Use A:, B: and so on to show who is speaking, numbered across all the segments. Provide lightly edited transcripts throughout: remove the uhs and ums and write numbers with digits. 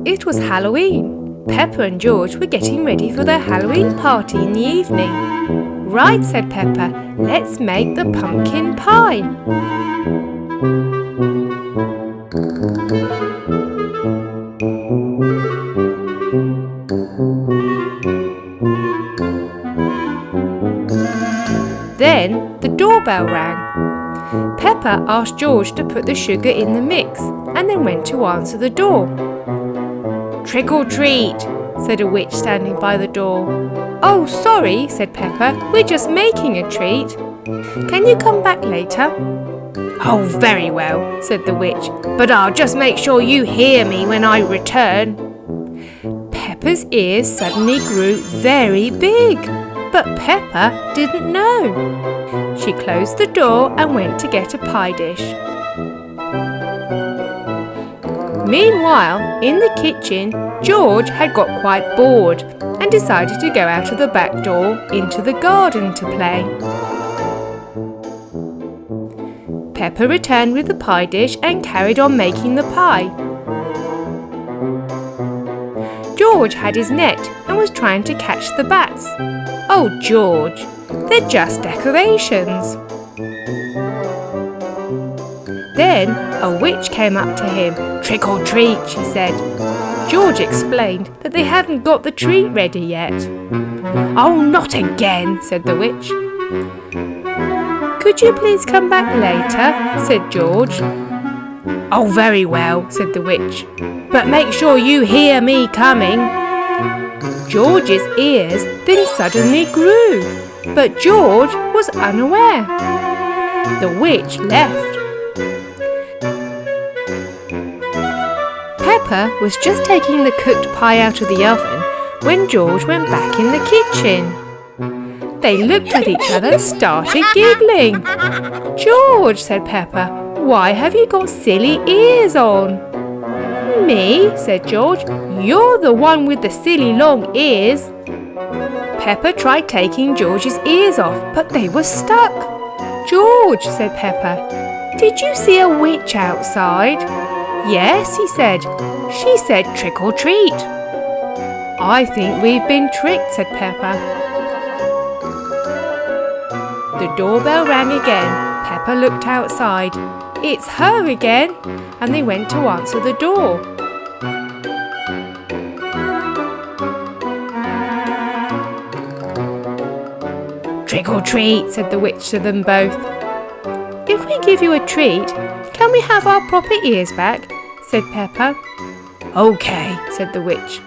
A: It was Halloween. Peppa and George were getting ready for their Halloween party in the evening. "Right," said Peppa, "let's make the pumpkin pie." Then the doorbell rang. Peppa asked George to put the sugar in the mix and then went to answer the door. "Trick or treat," said a witch standing by the door. "Oh, sorry," said Peppa, "we're just making a treat. Can you come back later?" "Oh, very well," said the witch, "but I'll just make sure you hear me when I return." Peppa's ears suddenly grew very big, but Peppa didn't know. She closed the door and went to get a pie dish. Meanwhile, in the kitchen, George had got quite bored and decided to go out of the back door into the garden to play. Peppa returned with the pie dish and carried on making the pie. George had his net and was trying to catch the bats. "Oh, George, they're just decorations." Then a witch came up to him. "Trick or treat," she said. George explained that they hadn't got the treat ready yet. "Oh, not again," said the witch. "Could you please come back later?" said George. "Oh, very well," said the witch, "but make sure you hear me coming." George's ears then suddenly grew, but George was unaware. The witch left. Peppa was just taking the cooked pie out of the oven when George went back in the kitchen. They looked at each other and started giggling. "George," said Peppa, "why have you got silly ears on?" "Me?" said George. "You're the one with the silly long ears." Peppa tried taking George's ears off, but they were stuck. "George," said Peppa, "did you see a witch outside?" "Yes," he said. "She said trick or treat." "I think we've been tricked," said Peppa. The doorbell rang again. Peppa looked outside. "It's her again," and they went to answer the door. "Trick or treat," said the witch to them both. "If we give you a treat, can we have our proper ears back?" said Peppa. "OK," said the witch.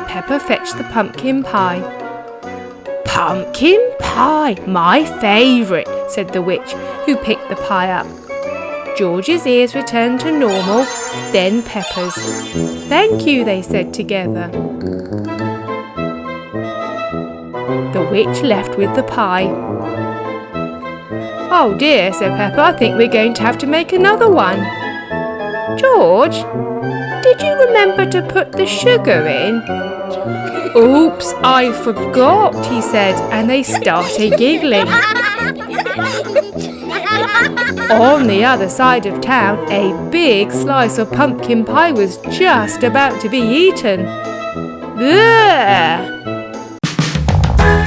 A: Peppa fetched the pumpkin pie. "Pumpkin pie, my favourite," said the witch, who picked the pie up. George's ears returned to normal, then Peppa's. "Thank you," they said together. The witch left with the pie. "Oh dear," said Peppa, "I think we're going to have to make another one." "George, did you remember to put the sugar in?" "Oops, I forgot," he said, and they started giggling. On the other side of town, a big slice of pumpkin pie was just about to be eaten. Ugh!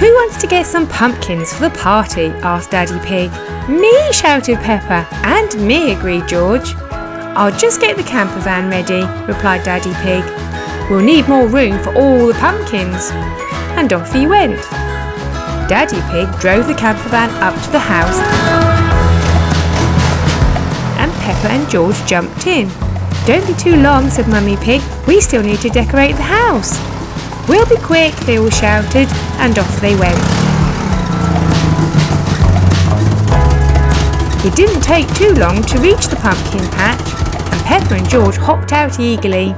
A: "Who wants to get some pumpkins for the party?" asked Daddy Pig. "Me!" shouted Peppa. "And me," agreed George. "I'll just get the camper van ready," replied Daddy Pig. "We'll need more room for all the pumpkins." And off he went. Daddy Pig drove the camper van up to the house, and Peppa and George jumped in. "Don't be too long," said Mummy Pig. "We still need to decorate the house." "We'll be quick," they all shouted, and off they went. It didn't take too long to reach the pumpkin patch, and Peppa and George hopped out eagerly.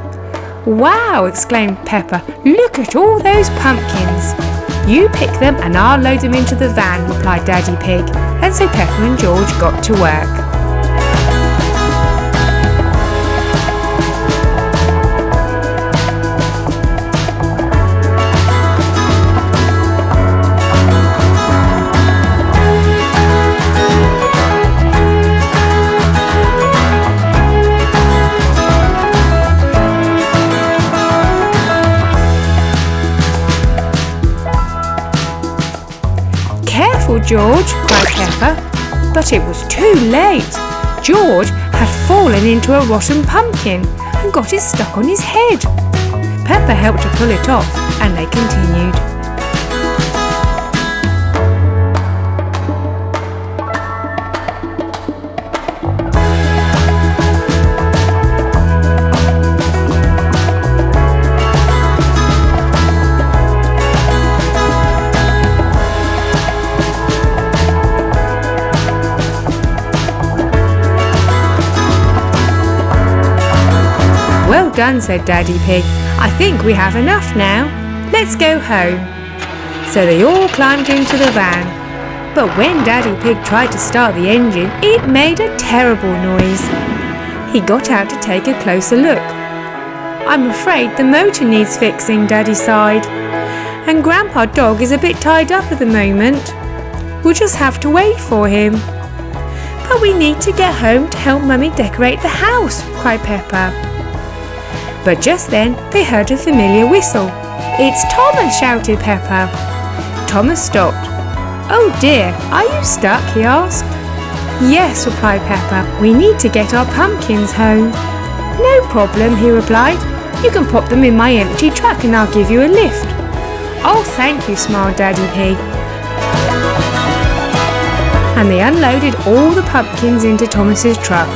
A: "Wow!" exclaimed Peppa. "Look at all those pumpkins." "You pick them and I'll load them into the van," replied Daddy Pig, and so Peppa and George got to work. George, cried Peppa. But it was too late. George had fallen into a rotten pumpkin and got it stuck on his head. Peppa helped to pull it off, and they continued. Well done, said Daddy Pig. I think we have enough now. Let's go home. So they all climbed into the van. But when Daddy Pig tried to start the engine, it made a terrible noise. He got out to take a closer look. I'm afraid the motor needs fixing, Daddy sighed. And Grandpa Dog is a bit tied up at the moment. We'll just have to wait for him. But we need to get home to help Mummy decorate the house, cried Peppa. But just then they heard a familiar whistle. It's Thomas, shouted Peppa. Thomas stopped. Oh dear, are you stuck? He asked. Yes, replied Peppa. We need to get our pumpkins home. No problem, he replied. You can pop them in my empty truck and I'll give you a lift. Oh, thank you, smiled Daddy Pig. And they unloaded all the pumpkins into Thomas's truck.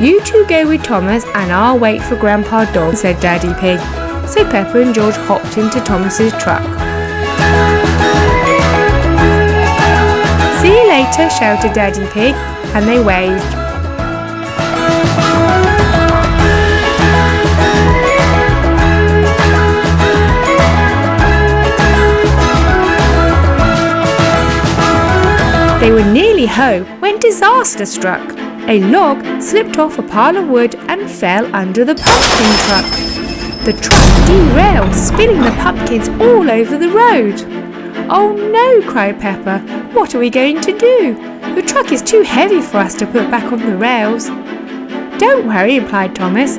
A: You two go with Thomas and I'll wait for Grandpa Dog, said Daddy Pig. So Peppa and George hopped into Thomas's truck. See you later, shouted Daddy Pig, and they waved. They were nearly home when disaster struck. A log slipped off a pile of wood and fell under the pumpkin truck. The truck derailed, spilling the pumpkins all over the road. Oh no, cried Peppa. What are we going to do? The truck is too heavy for us to put back on the rails. Don't worry, replied Thomas.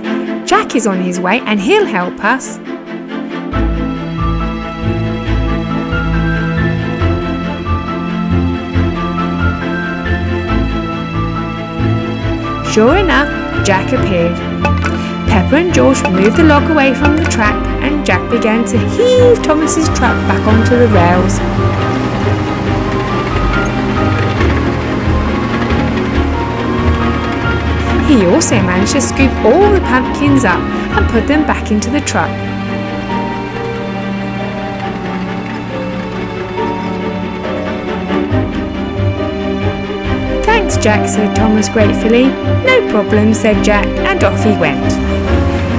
A: Jack is on his way and he'll help us. Sure enough, Jack appeared. Peppa and George moved the log away from the track and Jack began to heave Thomas's truck back onto the rails. He also managed to scoop all the pumpkins up and put them back into the truck. Thanks, Jack, said Thomas gratefully. No problem, said Jack, and off he went.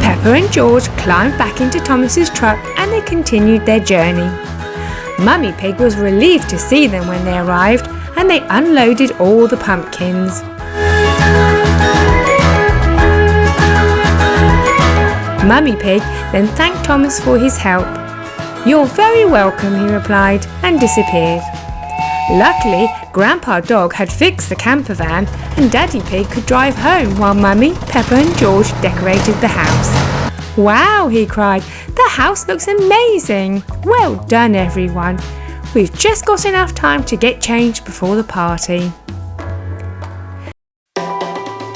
A: Peppa and George climbed back into Thomas's truck and they continued their journey. Mummy Pig was relieved to see them when they arrived and they unloaded all the pumpkins. Mummy Pig then thanked Thomas for his help. You're very welcome, he replied, and disappeared. Luckily, Grandpa Dog had fixed the camper van and Daddy Pig could drive home while Mummy, Peppa and George decorated the house. Wow, he cried, the house looks amazing. Well done, everyone. We've just got enough time to get changed before the party.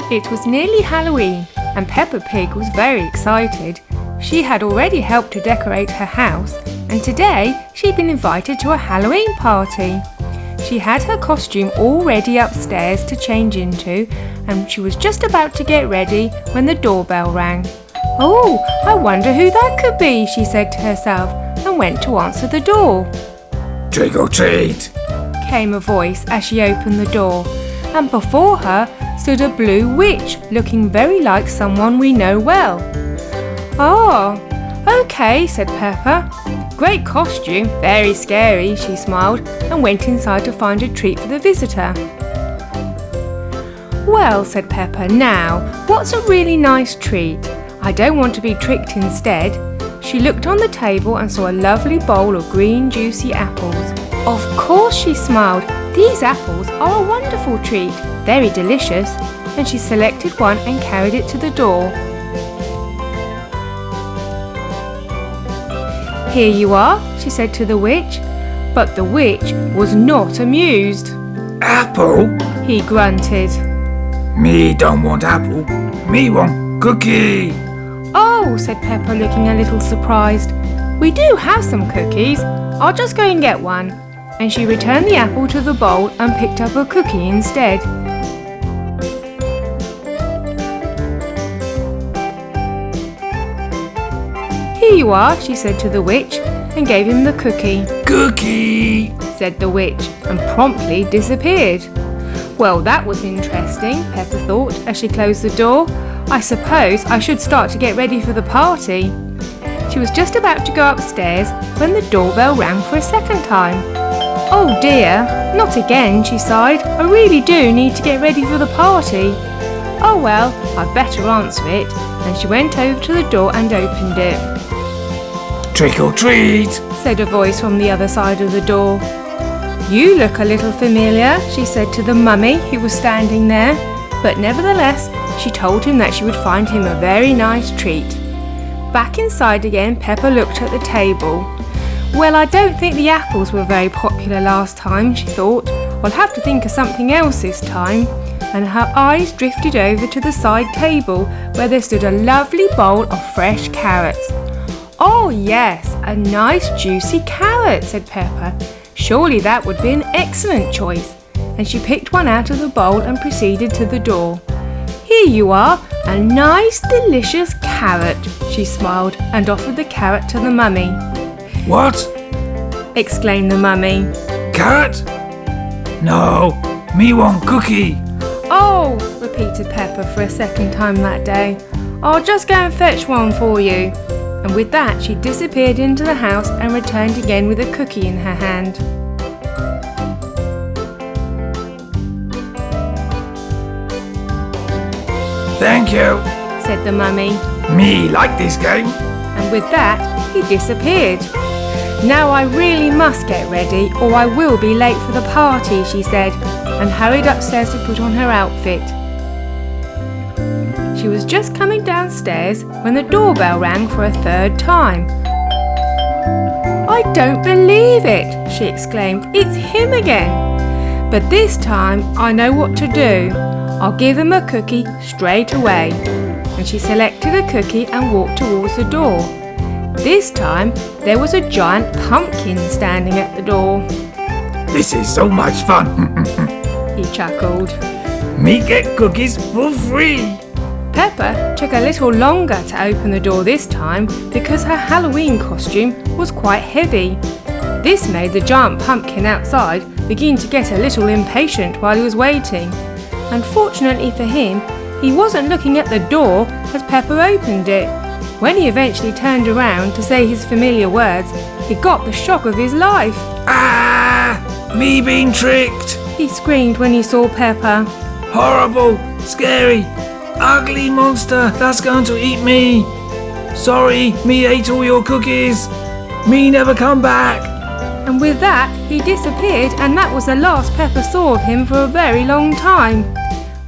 A: It was nearly Halloween and Peppa Pig was very excited. She had already helped to decorate her house and today she'd been invited to a Halloween party. She had her costume all ready upstairs to change into and she was just about to get ready when the doorbell rang. Oh, I wonder who that could be, she said to herself and went to answer the door.
B: Trick or treat,
A: came a voice as she opened the door, and before her stood a blue witch looking very like someone we know well. Oh, okay, said Peppa. Great costume, very scary, she smiled and went inside to find a treat for the visitor. Well, said Peppa, now, what's a really nice treat? I don't want to be tricked instead. She looked on the table and saw a lovely bowl of green juicy apples. Of course, she smiled, these apples are a wonderful treat, very delicious, and she selected one and carried it to the door. Here you are, she said to the witch. But the witch was not amused.
B: Apple?
A: He grunted.
B: Me don't want apple. Me want cookie.
A: Oh, said Peppa, looking a little surprised. We do have some cookies. I'll just go and get one. And she returned the apple to the bowl and picked up a cookie instead. Here you are, she said to the witch, and gave him the cookie.
B: Cookie!
A: Said the witch, and promptly disappeared. Well, that was interesting, Peppa thought as she closed the door. I suppose I should start to get ready for the party. She was just about to go upstairs when the doorbell rang for a second time. Oh dear, not again, she sighed. I really do need to get ready for the party. Oh well, I'd better answer it. And she went over to the door and opened it.
B: Trick or treat!
A: Said a voice from the other side of the door. You look a little familiar, she said to the mummy who was standing there. But nevertheless, she told him that she would find him a very nice treat. Back inside again, Peppa looked at the table. Well, I don't think the apples were very popular last time, she thought. I'll have to think of something else this time. And her eyes drifted over to the side table where there stood a lovely bowl of fresh carrots. Oh yes, a nice juicy carrot, said Peppa. Surely that would be an excellent choice. And she picked one out of the bowl and proceeded to the door. Here you are, a nice delicious carrot, she smiled and offered the carrot to the mummy.
B: What?
A: Exclaimed the mummy.
B: Carrot? No, me want cookie.
A: Oh, repeated Peppa for a second time that day. I'll just go and fetch one for you. And with that she disappeared into the house and returned again with a cookie in her hand.
B: Thank you,
A: said the mummy.
B: Me like this game.
A: And with that he disappeared. Now I really must get ready or I will be late for the party, she said, and hurried upstairs to put on her outfit. She was just coming downstairs when the doorbell rang for a third time. I don't believe it, she exclaimed. It's him again. But this time I know what to do. I'll give him a cookie straight away. And she selected a cookie and walked towards the door. This time there was a giant pumpkin standing at the door.
B: This is so much fun.
A: He chuckled.
B: Me get cookies for free.
A: Peppa took a little longer to open the door this time because her Halloween costume was quite heavy. This made the giant pumpkin outside begin to get a little impatient while he was waiting. Unfortunately for him, he wasn't looking at the door as Peppa opened it. When he eventually turned around to say his familiar words, he got the shock of his life.
B: Ah! Me being tricked!
A: He screamed when he saw Peppa.
B: Horrible! Scary! Ugly monster that's going to eat me! Sorry, me ate all your cookies! Me never come back!
A: And with that, he disappeared, and that was the last Peppa saw of him for a very long time.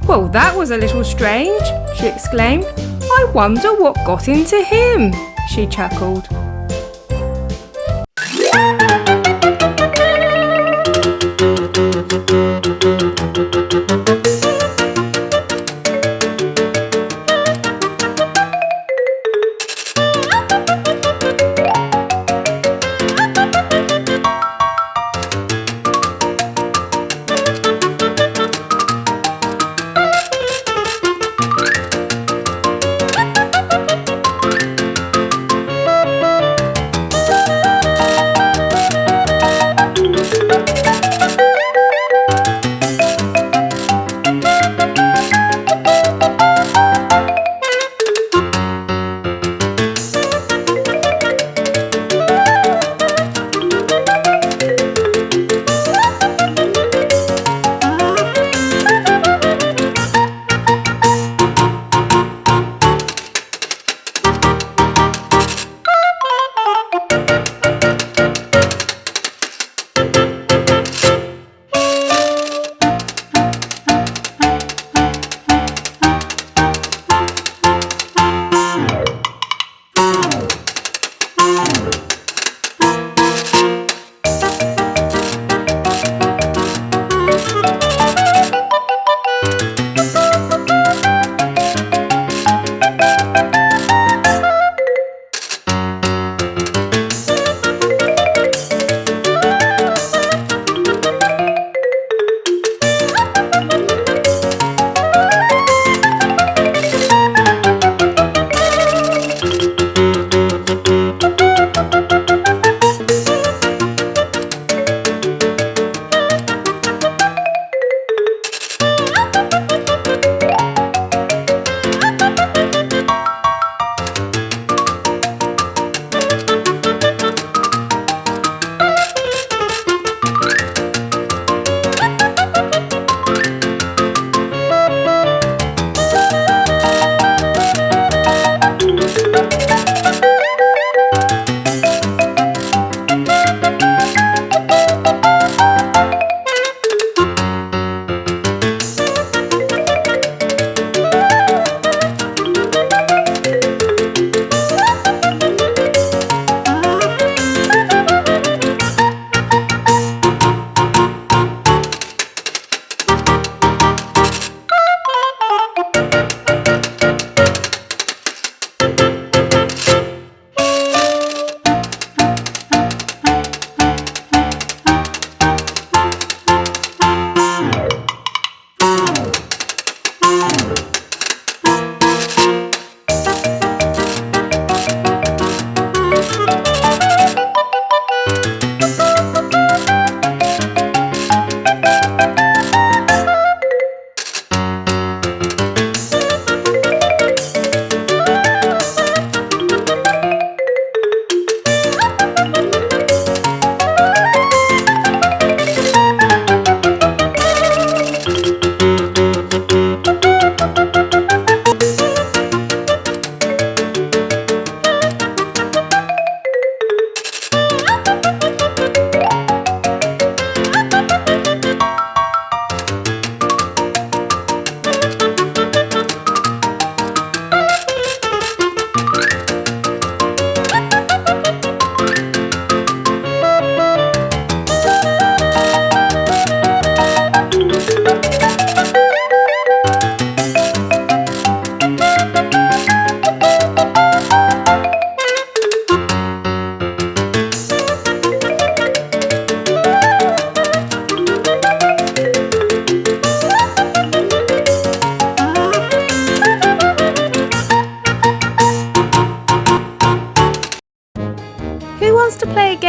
A: Well, that was a little strange, she exclaimed. I wonder what got into him, she chuckled.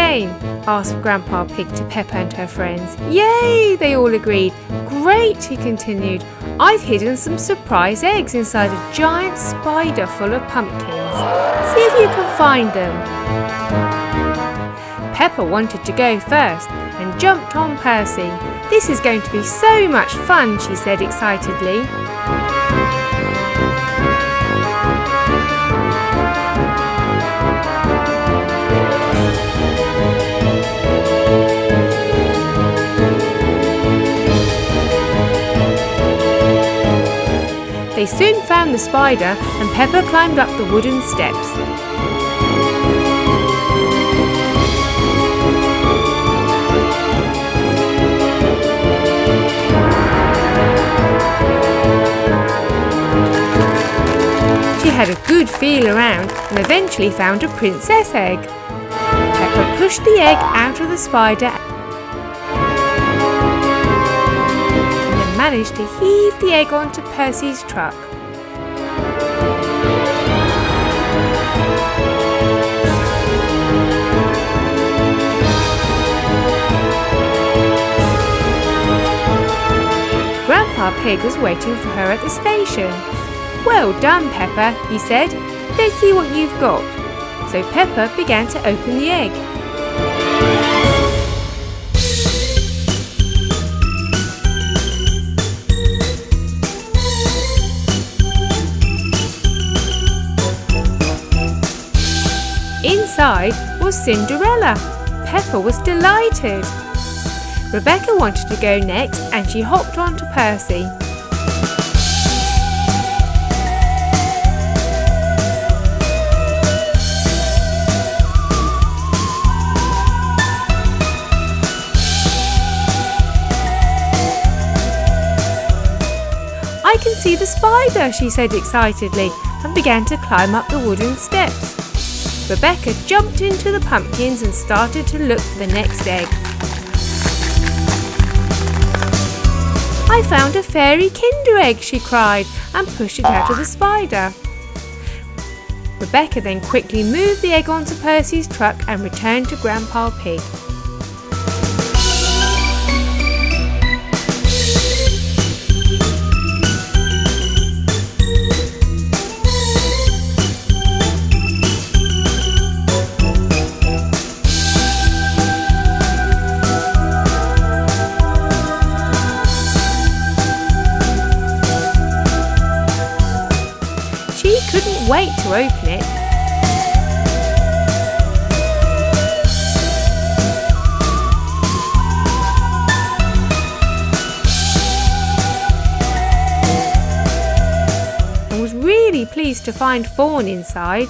A: again?" asked Grandpa Pig to Peppa and her friends. "Yay!" they all agreed. "Great," he continued. "I've hidden some surprise eggs inside a giant spider full of pumpkins. See if you can find them." Peppa wanted to go first and jumped on Percy. "This is going to be so much fun," she said excitedly. They soon found the spider and Peppa climbed up the wooden steps. She had a good feel around and eventually found a princess egg. Peppa pushed the egg out of the spider managed to heave the egg onto Percy's truck. Grandpa Pig was waiting for her at the station. "Well done, Peppa," he said. "Let's see what you've got." So Peppa began to open the egg. Inside was Cinderella. Peppa was delighted. Rebecca wanted to go next and she hopped onto Percy. "I can see the spider," she said excitedly and began to climb up the wooden steps. Rebecca jumped into the pumpkins and started to look for the next egg. "I found a fairy Kinder Egg," she cried, and pushed it out of the spider. Rebecca then quickly moved the egg onto Percy's truck and returned to Grandpa Pig. She couldn't wait to open it. And was really pleased to find Fawn inside.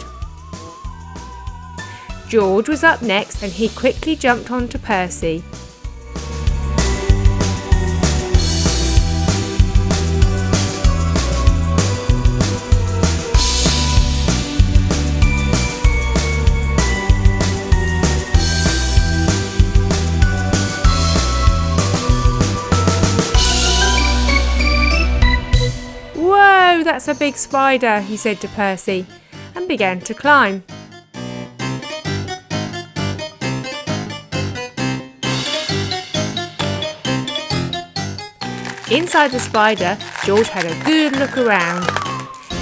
A: George was up next and he quickly jumped onto Percy. "Whoa, that's a big spider," he said to Percy, and began to climb. Inside the spider, George had a good look around.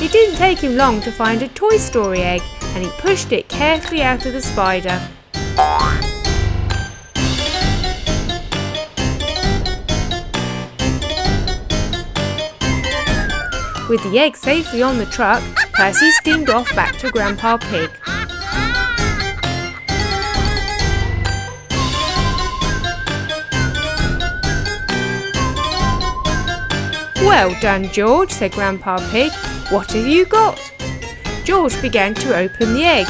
A: It didn't take him long to find a Toy Story egg, and he pushed it carefully out of the spider. With the egg safely on the truck, Percy steamed off back to Grandpa Pig. "Well done, George," said Grandpa Pig. "What have you got?" George began to open the egg.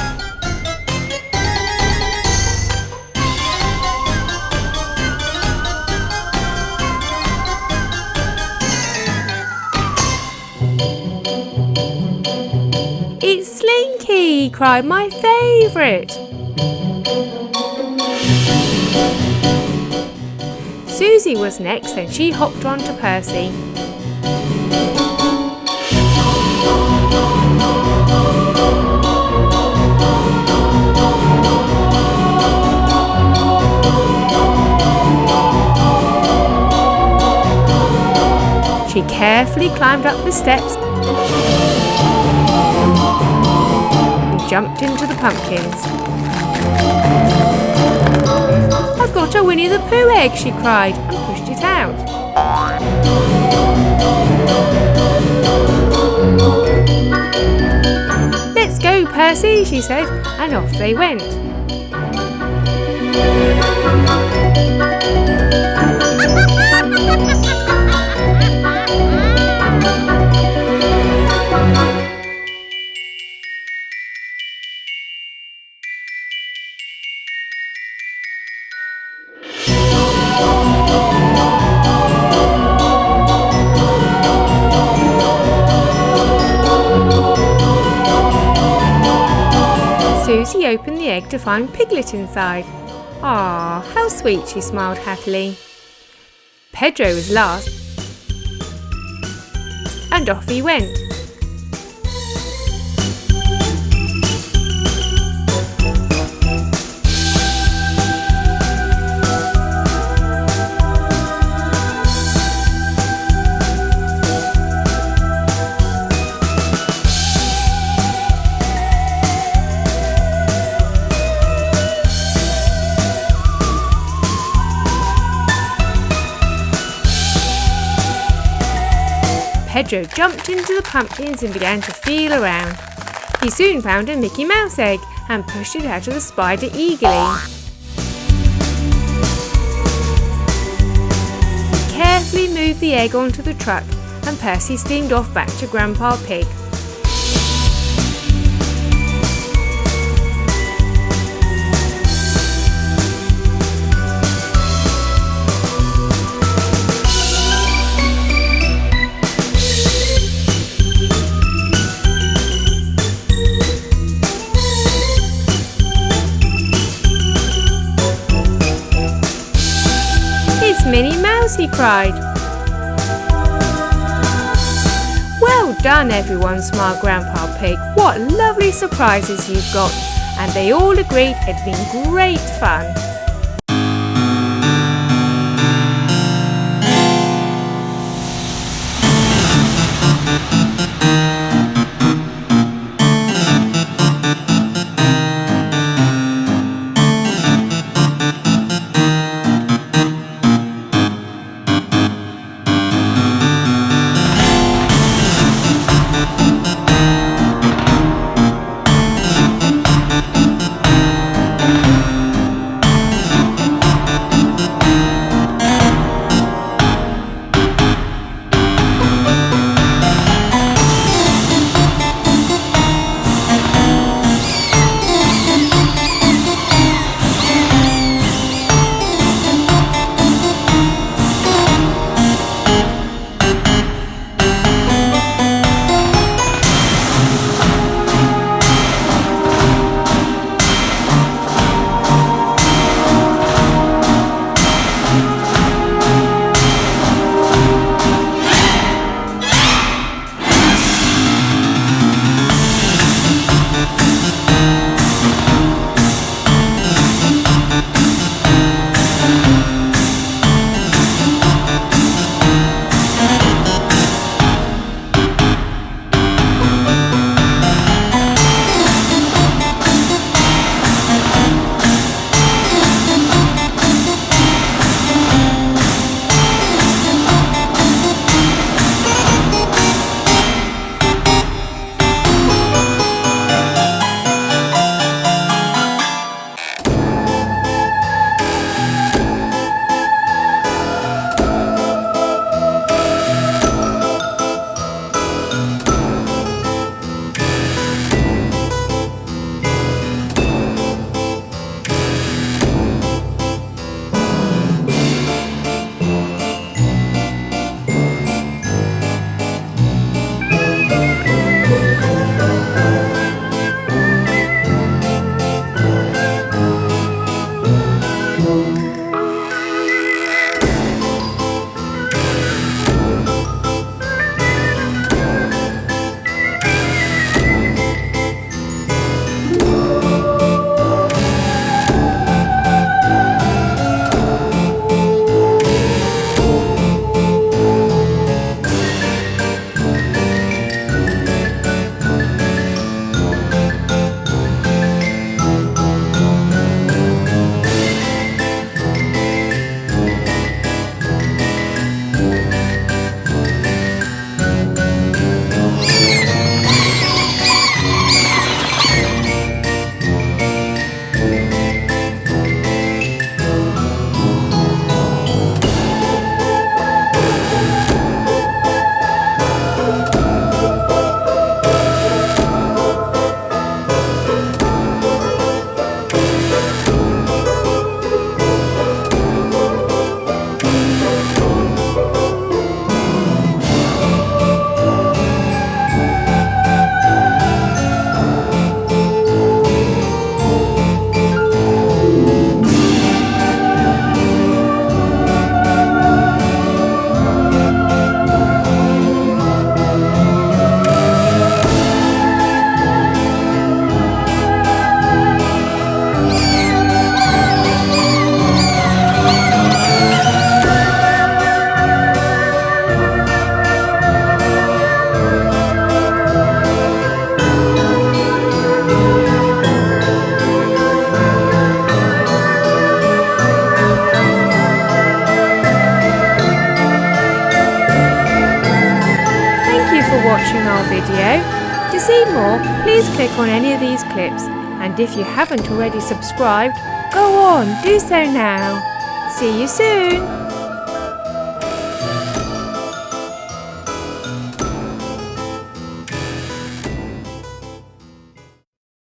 A: "It's Slinky!" he cried. "My favourite!" Susie was next and she hopped onto Percy. carefully climbed up the steps and jumped into the pumpkins. "I've got a Winnie the Pooh egg," she cried, and pushed it out. "Let's go, Percy," she said, and off they went. Susie opened the egg to find Piglet inside. "Ah, how sweet," she smiled happily. Pedro was last, and off he went. Pedro jumped into the pumpkins and began to feel around. He soon found a Mickey Mouse egg and pushed it out of the spider eagerly. He carefully moved the egg onto the truck and Percy steamed off back to Grandpa Pig. "Minnie Mouse," he cried. "Well done, everyone," smiled Grandpa Pig. "What lovely surprises you've got." And they all agreed it'd been great fun. video. To see more, please click on any of these clips. And if you haven't already subscribed, go on, do so now. See you soon!